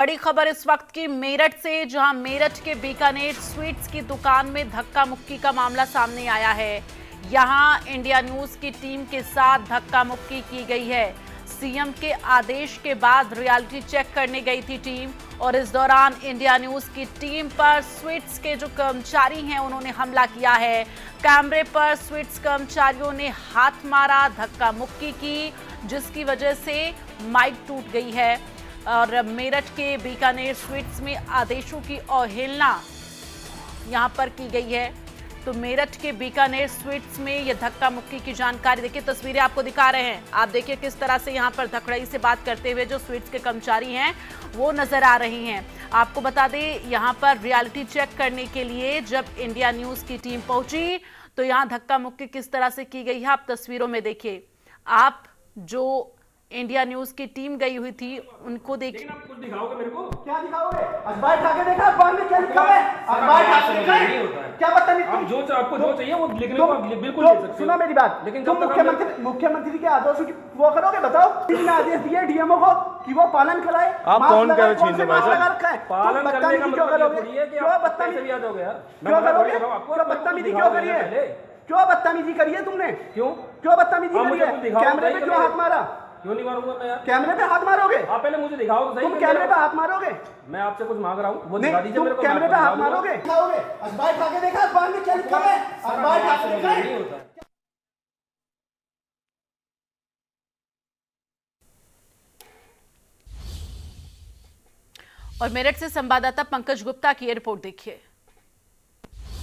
बड़ी खबर इस वक्त की मेरठ से, जहां मेरठ के बीकानेर स्वीट्स की दुकान में धक्का मुक्की का मामला सामने आया है। यहां इंडिया न्यूज की टीम के साथ धक्का मुक्की की गई है। सीएम के आदेश के बाद रियलिटी चेक करने गई थी टीम, और इस दौरान इंडिया न्यूज की टीम पर स्वीट्स के जो कर्मचारी हैं उन्होंने हमला किया है। कैमरे पर स्वीट्स कर्मचारियों ने हाथ मारा, धक्का मुक्की की, जिसकी वजह से माइक टूट गई है। और मेरठ के बीकानेर स्वीट्स में आदेशों की अवहेलना यहां पर की गई है। तो मेरठ के बीकानेर स्वीट्स में यह धक्का मुक्की की जानकारी, देखिए तस्वीरें आपको दिखा रहे हैं। आप देखिए किस तरह से यहां पर धड़ल्ले से बात करते हुए जो स्वीट्स के कर्मचारी हैं वो नजर आ रही हैं। आपको बता दें, यहां पर रियलिटी चेक करने के लिए जब इंडिया न्यूज की टीम पहुंची तो यहां धक्का मुक्की किस तरह से की गई है आप तस्वीरों में देखिए। आप जो इंडिया न्यूज की टीम गई हुई थी उनको देखिए। आप कुछ दिखाओगे मेरे को? क्या दिखाओगे? अखबार उठा के देखा, अखबार में क्या लिखा है? अखबार उठा के देखा क्या बदतमीज? आप जो आपको जो चाहिए वो लिखने को आप बिल्कुल ले सकते हो। सुनो मेरी बात, लेकिन तुम मुख्यमंत्री के आदेशों की वो करोगे? बताओ, किसने आदेश दिए डीएमओ को कि वो पालन कराए? आप कौन कह रहे हैं? पालन करने का मतलब क्यों ये कि आप पैसे भी याद हो गया। क्यों करोगे? क्यों बदतमीजी क्यों करी है? क्यों बदतमीजी करी है तुमने? क्यों बदतमीजी करी है? कैमरे पे क्यों हाथ मारा? क्यों नहीं मारूंगा मैं यार? कैमरे पे हाथ मारोगे? आप पहले मुझे दिखाओ तो सही। तुम कैमरे पे हाथ मारोगे? मैं आपसे कुछ मांग रहा हूँ, वो नहीं, दिखा दीजिए मेरे को। कैमरे पे हाथ मारोगे? अखबार उठा के देखा, अखबार में क्या लिखा है? अखबार उठा के देखा नहीं होता। और मेरठ से संवाददाता पंकज गुप्ता की रिपोर्ट देखिए।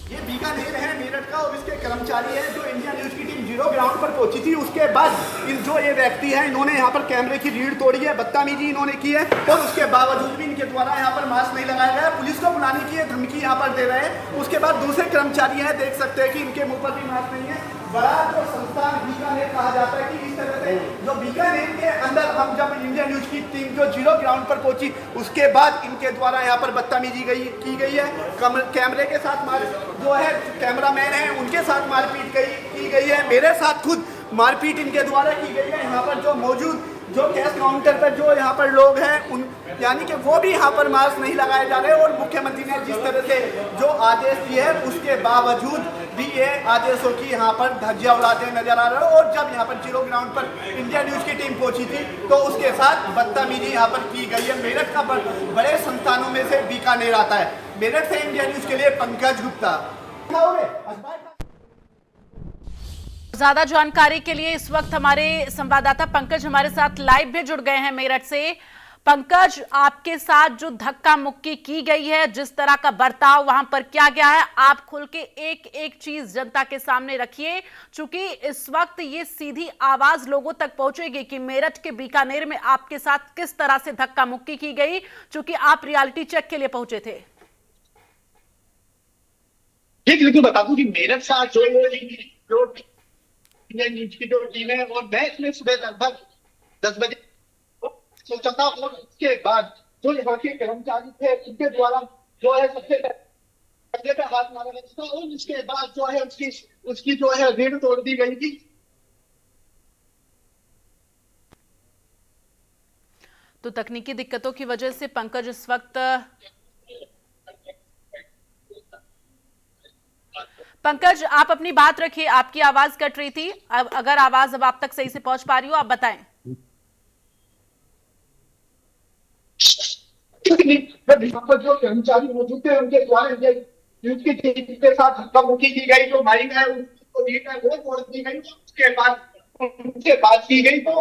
ये बीकानेर है मेरठ का, और इसके कर्मचारी हैं जो इंडिया न्यूज की टीम जीरो ग्राउंड पर पहुंची थी। उसके बाद इन जो ये व्यक्ति हैं इन्होंने यहाँ पर कैमरे की रीढ़ तोड़ी है, बदतमीजी इन्होंने की है, और उसके बावजूद भी इनके द्वारा यहाँ पर मास्क नहीं लगाया गया। पुलिस को बुलाने की धमकी यहाँ पर दे रहे हैं। उसके बाद दूसरे कर्मचारी हैं, देख सकते हैं कि इनके मुंह पर भी मास्क नहीं है। बड़ा जो संस्थान बीकानेर कहा जाता है कि इस तरह से जो बीकानेर के अंदर हम जब इंडिया न्यूज की टीम जो जीरो ग्राउंड पर पहुंची उसके बाद इनके द्वारा यहाँ पर बदतमीजी की गई है। कैमरे के साथ जो है कैमरामैन है उनके साथ मारपीट की गई है। मेरे साथ खुद मारपीट इनके द्वारा की गई है। यहाँ पर जो मौजूद जो कैश काउंटर पर जो यहाँ पर लोग हैं उन यानी कि वो भी यहाँ पर मास्क नहीं लगाए जा रहे, और मुख्यमंत्री ने जिस तरह से जो आदेश दिए हैं उसके बावजूद भी ये आदेशों की यहाँ पर धज्जियां उड़ाते नजर आ रहे हो। और जब यहाँ पर जीरो ग्राउंड पर इंडिया न्यूज की टीम पहुंची थी तो उसके साथ बदतमीजी यहाँ पर की गई है। मेरठ का बड़े संस्थानों में से बीकानेर आता है। मेरठ से इंडिया न्यूज के लिए पंकज गुप्ता। ज्यादा जानकारी के लिए इस वक्त हमारे संवाददाता पंकज हमारे साथ लाइव भी जुड़ गए हैं मेरठ से। पंकज, आपके साथ जो धक्का मुक्की की गई है, जिस तरह का बर्ताव वहां पर किया गया है, आप खुल के एक एक चीज जनता के सामने रखिए, क्योंकि इस वक्त ये सीधी आवाज लोगों तक पहुंचेगी कि मेरठ के बीकानेर में आपके साथ किस तरह से धक्का मुक्की की गई, क्योंकि आप रियलिटी चेक के लिए पहुंचे थे। बिल्कुल बता दूं कि मेरठ साथ जो न्यूज की जो टीम है, और मैं इसमें सुबह लगभग 10 बजे सोचा था, और उसके बाद जो यहाँ के कर्मचारी थे उनके द्वारा जो है सबसे पहले पे हाथ मारा गया था, और उसके बाद जो है उसकी जो है रीढ़ तोड़ दी गई थी। तो तकनीकी दिक्कतों की वजह से पंकज इस वक्त पंकज आप अपनी बात रखिए, आपकी आवाज कट रही थी। अगर आवाज अब आप तक सही से पहुंच पा रही हो आप बताएं। जो कर्मचारी मौजूद थे उनके द्वारा न्यूज की टीम के साथ धक्का मुक्की की गई, जो माइक है वो तोड़ दी गई। उसके बाद उनसे बात की गई तो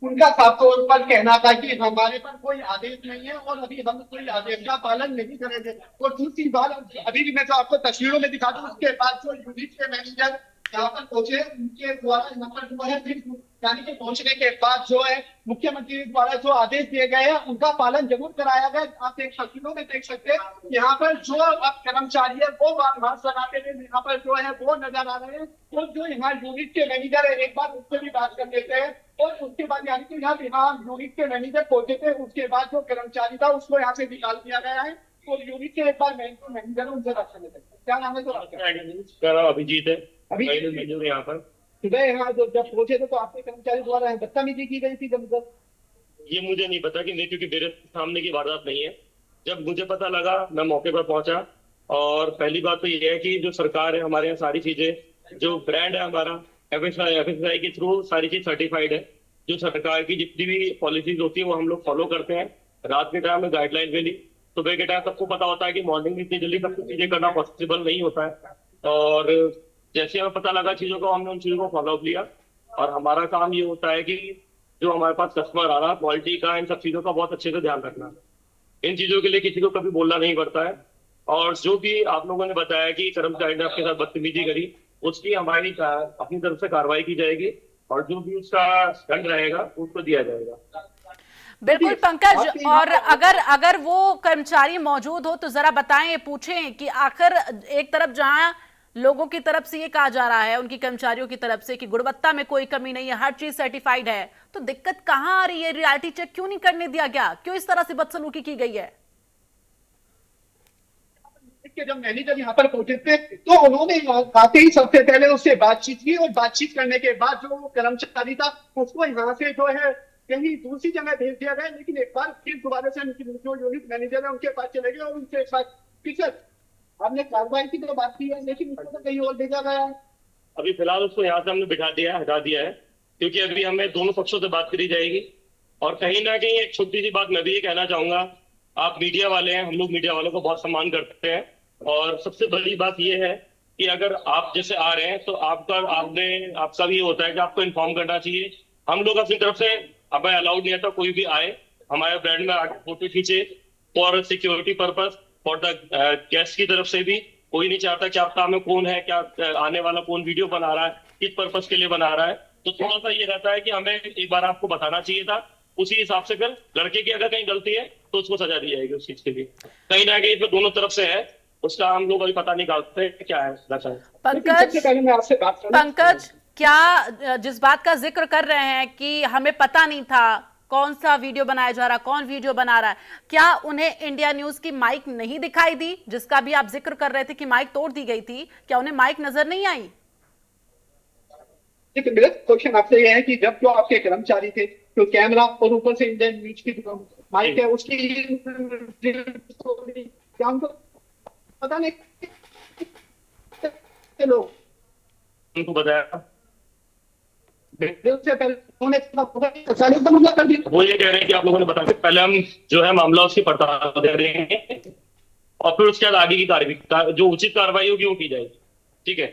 उनका साफ तौर पर कहना था कि हमारे पर कोई आदेश नहीं है और अभी हम कोई आदेश का पालन नहीं करेंगे। और दूसरी बात, अभी भी मैं जो आपको तस्वीरों में दिखा दूं, उसके बाद जो यूनिट के मैनेजर यहाँ पर पहुंचे उनके द्वारा यहाँ पर जो है यानी कि पहुंचने के बाद जो है मुख्यमंत्री द्वारा जो आदेश दिए गए हैं उनका पालन जरूर कराया गया। आप एक तस्वीरों में देख सकते हैं यहाँ पर जो अब कर्मचारी है वो मास्क लगाते हुए यहाँ पर जो है वो नजर आ रहे हैं। और जो यहाँ यूनिट के मैनेजर है, एक बार उससे भी बात कर लेते हैं। और उसके बाद यानी कि यहाँ यूनिट के मैनेजर पहुंचे थे, उसके बाद जो कर्मचारी था उसको यहाँ से निकाल दिया गया है। और यूनिट के एक बार मैनेजर उनसे बात कर लेते हैं। क्या नाम है? तो अभिजीत है, अभी यहाँ पर सुबह यहाँ जब पहुंचे थे तो आपके कर्मचारी द्वारा बदतमीजी की गई थी जब ये मुझे नहीं पता कि नहीं, क्योंकि मेरे सामने की वारदात नहीं है। जब मुझे पता लगा मैं मौके पर पहुंचा। और पहली बात तो ये है कि जो सरकार है हमारे यहाँ सारी चीजें, जो ब्रांड है हमारा एफएसआई के थ्रू सारी चीज सर्टिफाइड है। जो सरकार की जितनी भी पॉलिसीज होती है वो हम लोग फॉलो करते हैं। रात के टाइम में गाइडलाइन मिली, सुबह के टाइम सबको पता होता है कि मॉर्निंग में इतनी जल्दी सब कुछ चीजें करना पॉसिबल नहीं होता है। और जैसे हमें पता लगा चीजों को, हमने उन चीजों को फॉलो अप लिया। और हमारा काम ये होता है कि जो हमारे पास कस्टमर आ रहा है, क्वालिटी का, इन सब चीजों का बहुत अच्छे से ध्यान रखना। इन चीजों के लिए किसी को कभी बोलना नहीं पड़ता है। और जो भी आप लोगों ने बताया कि कर्मचारी ने आपके साथ बदतमीजी करी, उसकी हमारी अपनी तरफ से कार्रवाई की जाएगी और जो भी उसका दंड रहेगा उसको दिया जाएगा। बिल्कुल पंकज, और अगर वो कर्मचारी मौजूद हो तो जरा बताएं, पूछें कि आखिर एक तरफ जहां लोगों की तरफ से ये कहा जा रहा है, उनकी कर्मचारियों की तरफ से कि गुणवत्ता में कोई कमी नहीं है, हर चीज सर्टिफाइड है, तो दिक्कत कहां आ रही है? रियलिटी चेक क्यों नहीं करने दिया गया? क्यों इस तरह से बदसलूकी की गई है? जब मैनेजर यहाँ पर पहुंचे थे तो उन्होंने आते ही सबसे पहले उससे बातचीत की, और बातचीत करने के बाद जो कर्मचारी था उसको यहाँ से जो है कहीं दूसरी जगह भेज दिया गया। लेकिन एक बार फिर दोबारा से जो यूनिट मैनेजर है उनके पास चले गए और उनसे एक बार फिर हमने कार्रवाई की तो बात की है, लेकिन उसको तो कहीं और भेजा गया है। अभी फिलहाल उसको यहाँ से हमने बिठा दिया है, हटा दिया है, क्योंकि अभी हमें दोनों पक्षों से बात करी जाएगी। और कहीं ना कहीं एक छोटी सी बात मैं भी ये कहना चाहूंगा, आप मीडिया वाले हैं, हम लोग मीडिया वालों को बहुत सम्मान करते हैं। और सबसे बड़ी बात यह है कि अगर आप जैसे आ रहे हैं तो आपका भी ये होता है कि आपको इन्फॉर्म करना चाहिए। हम लोग अपनी तरफ से, हमें अलाउड नहीं था कोई भी आए हमारे ब्रांड में आके फोटो खींचे for security purpose, for the guest की तरफ से भी कोई नहीं चाहता कि आपका में कौन है, क्या आने वाला कौन वीडियो बना रहा है, किस पर्पस के लिए बना रहा है। तो थोड़ा सा ये रहता है कि हमें एक बार आपको बताना चाहिए था। उसी हिसाब से फिर लड़के की अगर कहीं गलती है तो उसको सजा दी जाएगी उस चीज के लिए। कहीं ना कहीं इसमें दोनों तरफ से है, उसका हम लोग अभी पता नहीं करते क्या है। पंकज, क्या जिस बात का जिक्र कर रहे हैं कि हमें पता नहीं था कौन सा वीडियो बनाया जा रहा, कौन वीडियो बना रहा है, क्या उन्हें इंडिया न्यूज की माइक नहीं दिखाई दी, जिसका भी आप जिक्र कर रहे थे कि माइक तोड़ दी गई थी? क्या उन्हें माइक नजर नहीं आई? मेरा क्वेश्चन आपसे ये है कि जब जो आपके कर्मचारी थे तो कैमरा और ऊपर से इंडियन न्यूज की माइक है, उसकी क्या उनको पता नहीं? लोग उनको बताया से पहले उन्होंने कर दिया। वो ये कह रहे हैं कि आप लोगों ने बताया, पहले हम जो है मामला उसकी पड़ताल दे रहे हैं और फिर उसके बाद आगे की कार्रवाई, जो उचित कार्रवाई होगी वो की जाएगी। ठीक है,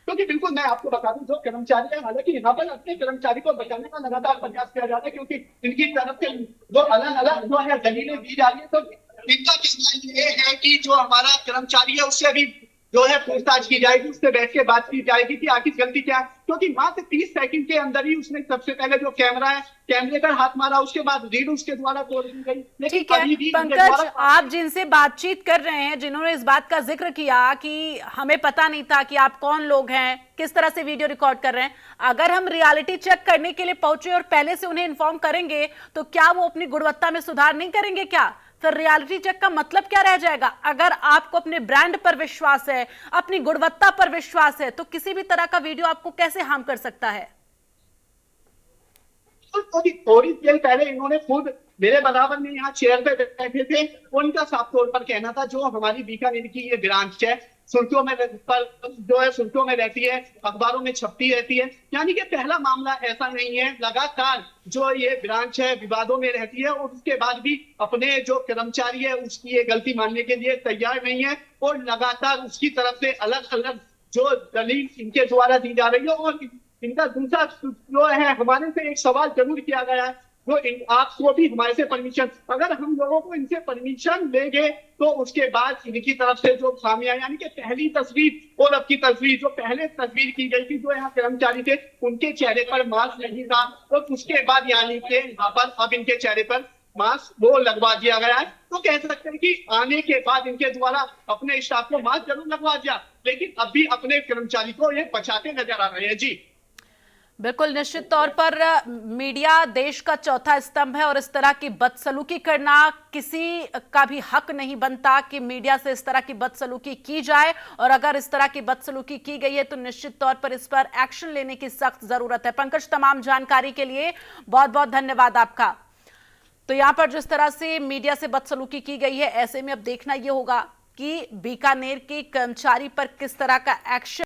क्योंकि बिल्कुल मैं आपको बता दूं, जो कर्मचारी है, हालांकि यहाँ पर अपने कर्मचारी को बचाने का लगातार प्रयास किया जाता है, क्योंकि इनकी तरफ से जो अलग अलग जो है दलीलें दी जा रही है, तो इनका कहना ये है कि जो हमारा कर्मचारी है उससे भी जो है पूछताछ की जाएगी, उससे बैठ के बात की जाएगी कि आखिर गलती क्या है। क्योंकि मात्र 30 सेकंड के अंदर ही उसने सबसे पहले जो कैमरा है, कैमरे पर हाथ मारा, उसके बाद रीड उसके द्वारा तोड़ दी गई। ठीक है पंकज, आप जिनसे बातचीत कर रहे हैं, जिन्होंने इस बात का जिक्र किया कि हमें पता नहीं था कि आप कौन लोग हैं, किस तरह से वीडियो रिकॉर्ड कर रहे हैं, अगर हम रियलिटी चेक करने के लिए पहुंचे और पहले से उन्हें इन्फॉर्म करेंगे तो क्या वो अपनी गुणवत्ता में सुधार नहीं करेंगे? क्या फिर रियलिटी चेक का मतलब क्या रह जाएगा? अगर आपको अपने ब्रांड पर विश्वास है, अपनी गुणवत्ता पर विश्वास है, तो किसी भी तरह का वीडियो आपको कैसे हार्म कर सकता है? थोड़ी देर पहले इन्होंने खुद मेरे बराबर में यहाँ चेयर पे बैठे थे, उनका साफ तौर पर कहना था जो हमारी बीकानेर की ये ब्रांच है, सुर्खियों में जो है सुर्खियों में रहती है, अखबारों में छपती रहती है, यानी कि पहला मामला ऐसा नहीं है। लगातार जो ये ब्रांच है विवादों में रहती है और उसके बाद भी अपने जो कर्मचारी है उसकी ये गलती मानने के लिए तैयार नहीं है और लगातार उसकी तरफ से अलग अलग जो दलील इनके द्वारा दी जा रही है। और इनका दूसरा जो है, हमारे से एक सवाल जरूर किया गया है, जो आपको भी हमारे से परमिशन, अगर हम लोगों को इनसे परमिशन लेंगे तो उसके बाद इनकी तरफ से जो खामियां, यानी कि पहली तस्वीर और अब की तस्वीर, जो पहले तस्वीर की गई थी जो यहाँ कर्मचारी थे उनके चेहरे पर मास्क नहीं था और उसके बाद यानी कि यहाँ पर अब इनके चेहरे पर मास्क वो लगवा दिया गया है, तो कह सकते हैं कि आने के बाद इनके द्वारा अपने स्टाफ को मास्क जरूर लगवा दिया, लेकिन अब भी अपने कर्मचारी को ये बचाते नजर आ रहे हैं। जी बिल्कुल, निश्चित तौर पर मीडिया देश का चौथा स्तंभ है और इस तरह की बदसलूकी करना किसी का भी हक नहीं बनता कि मीडिया से इस तरह की बदसलूकी की जाए। और अगर इस तरह की बदसलूकी की गई है तो निश्चित तौर पर इस पर एक्शन लेने की सख्त जरूरत है। पंकज, तमाम जानकारी के लिए बहुत बहुत धन्यवाद आपका। तो यहां पर जिस तरह से मीडिया से बदसलूकी की गई है, ऐसे में अब देखना यह होगा कि बीकानेर के कर्मचारी पर किस तरह का एक्शन